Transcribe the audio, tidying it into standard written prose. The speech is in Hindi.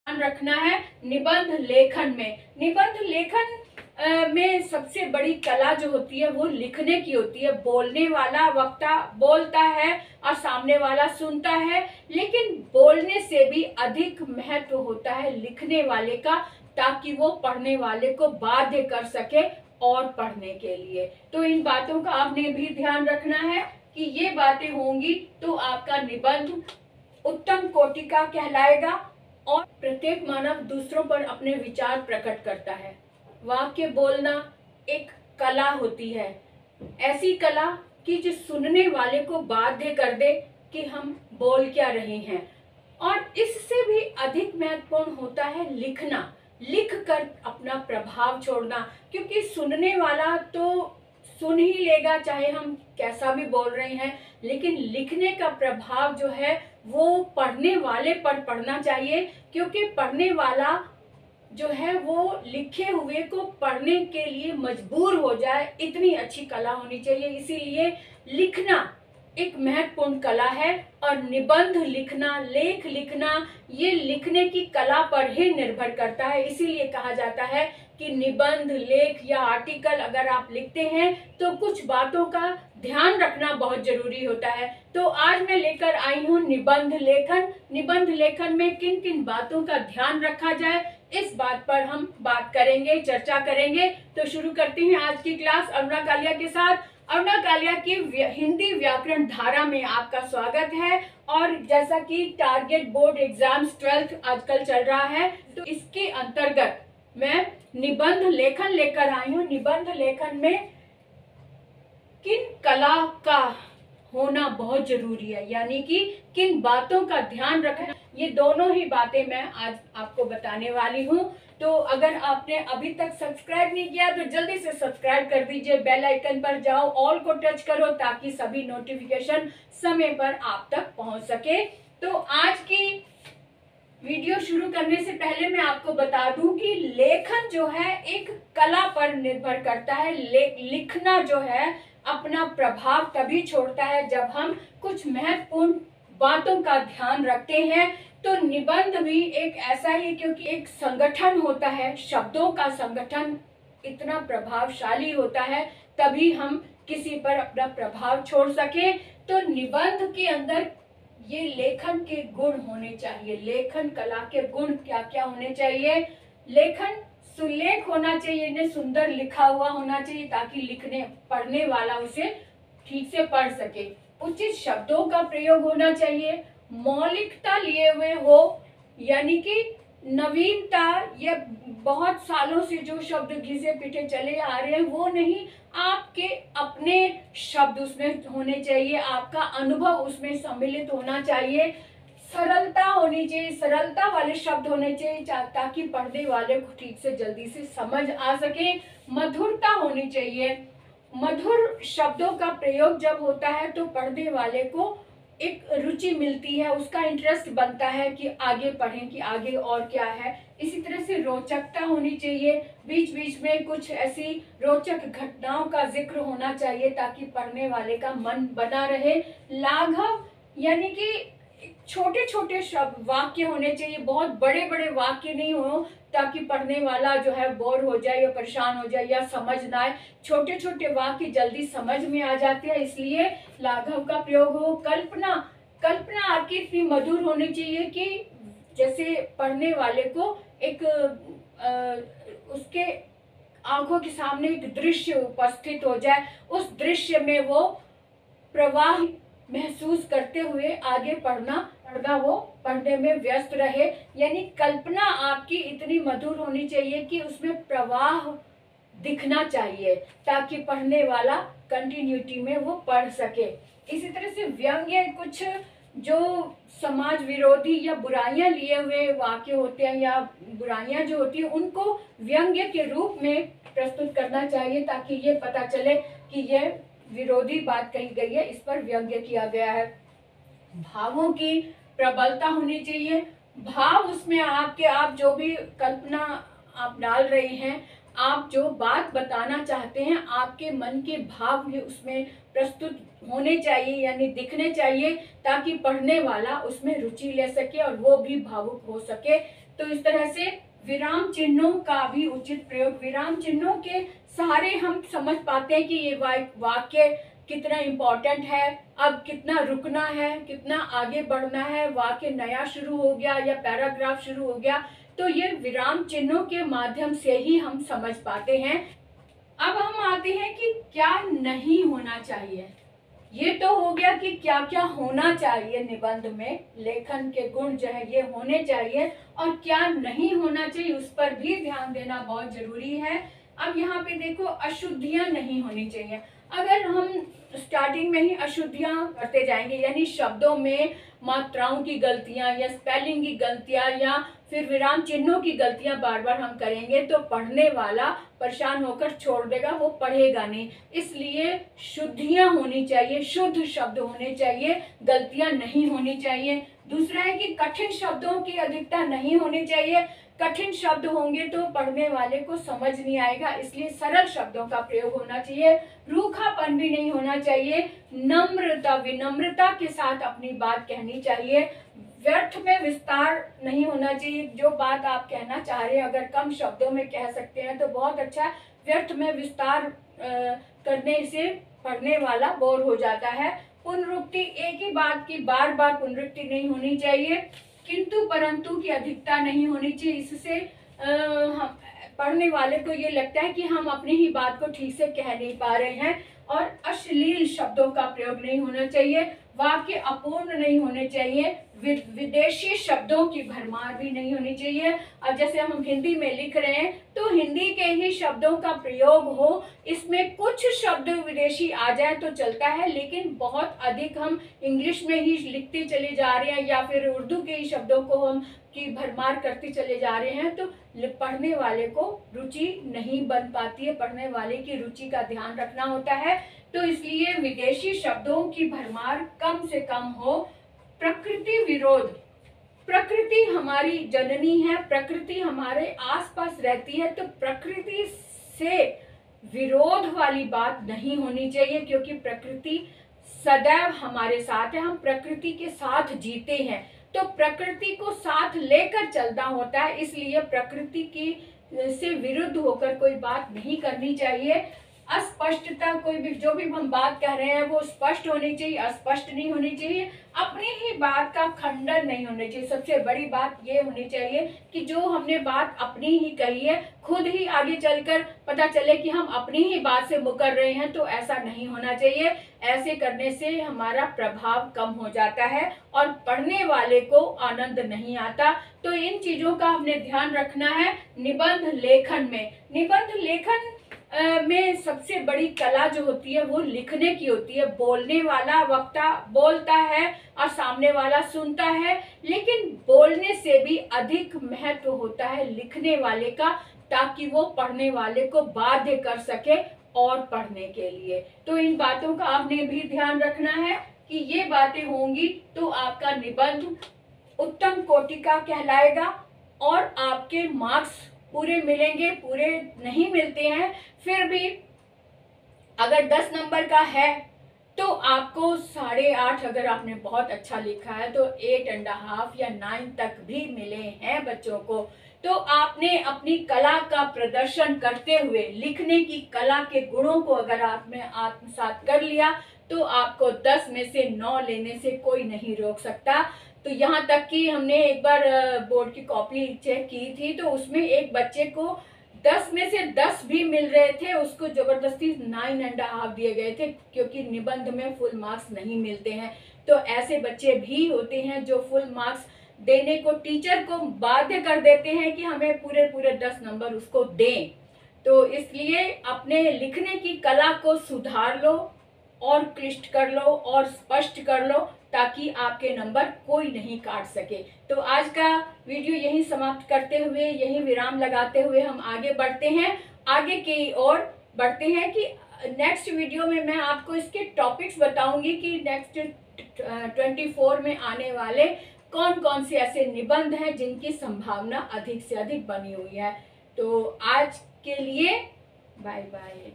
ध्यान रखना है निबंध लेखन में। निबंध लेखन में सबसे बड़ी कला जो होती है वो लिखने की होती है। बोलने वाला वक्ता बोलता है और सामने वाला सुनता है, लेकिन बोलने से भी अधिक महत्व होता है लिखने वाले का, ताकि वो पढ़ने वाले को बाध्य कर सके और पढ़ने के लिए। तो इन बातों का आपने भी ध्यान रखना है कि ये बातें होंगी तो आपका निबंध उत्तम कोटि का कहलाएगा। और प्रत्येक मानव दूसरों पर अपने विचार प्रकट करता है। वाक्य बोलना एक कला होती है, ऐसी कला कि जो सुनने वाले को बाध्य कर दे कि हम बोल क्या रहे हैं। और इससे भी अधिक महत्वपूर्ण होता है लिखना, लिख कर अपना प्रभाव छोड़ना, क्योंकि सुनने वाला तो सुन ही लेगा चाहे हम कैसा भी बोल रहे हैं, लेकिन लिखने का प्रभाव जो है वो पढ़ने वाले पर पड़ना चाहिए, क्योंकि पढ़ने वाला जो है वो लिखे हुए को पढ़ने के लिए मजबूर हो जाए, इतनी अच्छी कला होनी चाहिए। इसीलिए लिखना एक महत्वपूर्ण कला है और निबंध लिखना, लेख लिखना, ये लिखने की कला पर ही निर्भर करता है। इसीलिए कहा जाता है कि निबंध, लेख या आर्टिकल अगर आप लिखते हैं तो कुछ बातों का ध्यान रखना बहुत जरूरी होता है। तो आज मैं लेकर आई हूँ निबंध लेखन। निबंध लेखन में किन किन बातों का ध्यान रखा जाए, इस बात पर हम बात करेंगे, चर्चा करेंगे। तो शुरू करते हैं आज की क्लास अरुणा कालिया के साथ। अरुणा कालिया की हिंदी व्याकरण धारा में आपका स्वागत है। और जैसा कि टारगेट बोर्ड एग्जाम्स 12th आजकल चल रहा है, तो इसके अंतर्गत मैं निबंध लेखन लेकर आई हूँ। निबंध लेखन में किन कला का होना बहुत जरूरी है, यानी कि किन बातों का ध्यान रखना, ये दोनों ही बातें मैं आज आपको बताने वाली हूँ। तो अगर आपने अभी तक सब्सक्राइब नहीं किया तो जल्दी से सब्सक्राइब कर दीजिए, बेल आइकन पर जाओ, ऑल को टच करो ताकि सभी नोटिफिकेशन समय पर आप तक पहुंच सके। तो आज की वीडियो शुरू करने से पहले मैं आपको बता दूं कि लेखन जो है एक कला पर निर्भर करता है। लिखना जो है अपना प्रभाव तभी छोड़ता है जब हम कुछ महत्वपूर्ण बातों का ध्यान रखते हैं। तो निबंध भी एक ऐसा ही, क्योंकि एक संगठन होता है, शब्दों का संगठन इतना प्रभावशाली होता है, तभी हम किसी पर अपना प्रभाव छोड़ सके। तो निबंध के अंदर ये लेखन के गुण होने चाहिए। लेखन कला के गुण क्या क्या होने चाहिए? लेखन सुलेख होना चाहिए, इन्हें सुंदर लिखा हुआ होना चाहिए ताकि लिखने पढ़ने वाला उसे ठीक से पढ़ सके। उचित शब्दों का प्रयोग होना चाहिए, मौलिकता लिए हुए हो, यानी कि नवीनता, ये बहुत सालों से जो शब्द घिसे पिटे चले आ रहे हैं वो नहीं, आपके अपने शब्द उसमें होने चाहिए, आपका अनुभव उसमें सम्मिलित होना चाहिए। सरलता होनी चाहिए, सरलता वाले शब्द होने चाहिए ताकि पढ़ने वाले को ठीक से जल्दी से समझ आ सके। मधुरता होनी चाहिए, मधुर शब्दों का प्रयोग जब होता है तो पढ़ने वाले को एक रुचि मिलती है, उसका इंटरेस्ट बनता है कि आगे पढ़ें कि आगे और क्या है। इसी तरह से रोचकता होनी चाहिए, बीच बीच में कुछ ऐसी रोचक घटनाओं का जिक्र होना चाहिए ताकि पढ़ने वाले का मन बना रहे। लाघव यानी कि छोटे छोटे शब्द वाक्य होने चाहिए, बहुत बड़े बड़े वाक्य नहीं हो ताकि पढ़ने वाला जो है बोर हो जाए या परेशान हो जाए या समझ ना आए। छोटे छोटे वाक्य जल्दी समझ में आ जाते हैं, इसलिए लाघव का प्रयोग हो। कल्पना, कल्पना आपकी इतनी मधुर होनी चाहिए कि जैसे पढ़ने वाले को एक उसके आंखों के सामने एक दृश्य उपस्थित हो जाए, उस दृश्य में वो प्रवाह महसूस करते हुए आगे पढ़ना वो पढ़ने में व्यस्त रहे। यानी कल्पना आपकी इतनी मधुर होनी चाहिए कि उसमें प्रवाह दिखना चाहिए ताकि पढ़ने वाला कंटिन्यूटी में वो पढ़ सके। इसी तरह से व्यंग्य, कुछ जो समाज विरोधी या बुराइयां लिए हुए वाक्य होते हैं या बुराइयां जो होती है उनको व्यंग्य के रूप में प्रस्तुत करना चाहिए ताकि ये पता चले कि यह विरोधी बात कही गई है, इस पर व्यंग्य किया गया है। भावों की प्रबलता होनी चाहिए, भाव उसमें आपके, आप जो भी कल्पना आप डाल रहे हैं, आप जो बात बताना चाहते हैं, आपके मन के भाव भी उसमें प्रस्तुत होने चाहिए, यानी दिखने चाहिए ताकि पढ़ने वाला उसमें रुचि ले सके और वो भी भावुक हो सके। तो इस तरह से विराम चिन्हों का भी उचित प्रयोग, विराम चिन्हों के सहारे हम समझ पाते हैं कि ये वाक्य कितना इम्पोर्टेंट है, अब कितना रुकना है, कितना आगे बढ़ना है, वाक्य नया शुरू हो गया या पैराग्राफ शुरू हो गया, तो ये विराम चिन्हों के माध्यम से ही हम समझ पाते हैं। अब हम आते हैं कि क्या नहीं होना चाहिए। ये तो हो गया कि क्या क्या होना चाहिए निबंध में, लेखन के गुण जो है ये होने चाहिए, और क्या नहीं होना चाहिए उस पर भी ध्यान देना बहुत जरूरी है। अब यहाँ पे देखो, अशुद्धियां नहीं होनी चाहिए। अगर हम स्टार्टिंग में ही अशुद्धियां करते जाएंगे, यानी शब्दों में मात्राओं की गलतियां या स्पेलिंग की गलतियां या फिर विराम चिन्हों की गलतियां बार बार हम करेंगे, तो पढ़ने वाला परेशान होकर छोड़ देगा, वो पढ़ेगा नहीं। इसलिए शुद्धियां होनी चाहिए, शुद्ध शब्द होने चाहिए, गलतियां नहीं होनी चाहिए। दूसरा है कि कठिन शब्दों की अधिकता नहीं होनी चाहिए। कठिन शब्द होंगे तो पढ़ने वाले को समझ नहीं आएगा, इसलिए सरल शब्दों का प्रयोग होना चाहिए। रूखापन भी नहीं होना चाहिए। नम्रता, विनम्रता के साथ अपनी बात कहनी चाहिए। व्यर्थ में विस्तार नहीं होना चाहिए। जो बात आप कहना चाह रहे हैं अगर कम शब्दों में कह सकते हैं तो बहुत अच्छा। व्यर्थ में विस्तार करने से पढ़ने वाला बोर हो जाता है। पुनरुक्ति, एक ही बात की बार बार पुनरुक्ति नहीं होनी चाहिए। किंतु परंतु की अधिकता नहीं होनी चाहिए। इससे हम पढ़ने वाले को ये लगता है कि हम अपनी ही बात को ठीक से कह नहीं पा रहे हैं। और अश्लील शब्दों का प्रयोग नहीं होना चाहिए। वाक्य अपूर्ण नहीं होने चाहिए। विदेशी शब्दों की भरमार भी नहीं होनी चाहिए। अब जैसे हम हिंदी में लिख रहे हैं तो हिंदी के ही शब्दों का प्रयोग हो, इसमें कुछ शब्द विदेशी आ जाए तो चलता है, लेकिन बहुत अधिक हम इंग्लिश में ही लिखते चले जा रहे हैं या फिर उर्दू के ही शब्दों को हम की भरमार करते चले जा रहे हैं, तो पढ़ने वाले को रुचि नहीं बन पाती है। पढ़ने वाले की रुचि का ध्यान रखना होता है, तो इसलिए विदेशी शब्दों की भरमार कम से कम हो। प्रकृति विरोध, प्रकृति हमारी जननी है, प्रकृति हमारे आसपास रहती है, तो प्रकृति से विरोध वाली बात नहीं होनी चाहिए, क्योंकि प्रकृति सदैव हमारे साथ है। हम प्रकृति के साथ जीते हैं, तो प्रकृति को साथ लेकर चलना होता है। इसलिए प्रकृति की से विरुद्ध होकर कोई बात नहीं करनी चाहिए। अस्पष्टता, कोई भी जो भी हम बात कह रहे हैं वो स्पष्ट होनी चाहिए, अस्पष्ट नहीं होनी चाहिए। अपनी ही बात का खंडन नहीं होना चाहिए। सबसे बड़ी बात ये होनी चाहिए कि जो हमने बात अपनी ही कही है, खुद ही आगे चलकर पता चले कि हम अपनी ही बात से मुकर रहे हैं, तो ऐसा नहीं होना चाहिए। ऐसे करने से हमारा प्रभाव कम हो जाता है और पढ़ने वाले को आनंद नहीं आता। तो इन चीजों का हमने ध्यान रखना है निबंध लेखन में। निबंध लेखन में सबसे बड़ी कला जो होती है वो लिखने की होती है। बोलने वाला वक्ता बोलता है और सामने वाला सुनता है, लेकिन बोलने से भी अधिक महत्व होता है लिखने वाले का, ताकि वो पढ़ने वाले को बाध्य कर सके और पढ़ने के लिए। तो इन बातों का आपने भी ध्यान रखना है कि ये बातें होंगी तो आपका निबंध उत्तम कोटि का कहलाएगा और आपके मार्क्स पूरे मिलेंगे। पूरे नहीं मिलते हैं फिर भी अगर 10 नंबर का है तो आपको 8.5, अगर आपने बहुत अच्छा लिखा है तो 8.5 या 9 तक भी मिले हैं बच्चों को। तो आपने अपनी कला का प्रदर्शन करते हुए लिखने की कला के गुणों को अगर आपने आत्मसात कर लिया तो आपको 10 में से 9 लेने से कोई नहीं रोक सकता। तो यहाँ तक कि हमने एक बार बोर्ड की कॉपी चेक की थी, तो उसमें एक बच्चे को 10 में से 10 भी मिल रहे थे, उसको जबरदस्ती 9.5 दिए गए थे, क्योंकि निबंध में फुल मार्क्स नहीं मिलते हैं। तो ऐसे बच्चे भी होते हैं जो फुल मार्क्स देने को टीचर को बाध्य कर देते हैं कि हमें पूरे 10 नंबर उसको दें। तो इसलिए अपने लिखने की कला को सुधार लो और क्लिष्ट कर लो और स्पष्ट कर लो, ताकि आपके नंबर कोई नहीं काट सके। तो आज का वीडियो यहीं समाप्त करते हुए, यहीं विराम लगाते हुए हम आगे बढ़ते हैं, आगे की ओर बढ़ते हैं कि नेक्स्ट वीडियो में मैं आपको इसके टॉपिक्स बताऊंगी कि नेक्स्ट 24 में आने वाले कौन कौन से ऐसे निबंध हैं जिनकी संभावना अधिक से अधिक बनी हुई है। तो आज के लिए बाय बाय।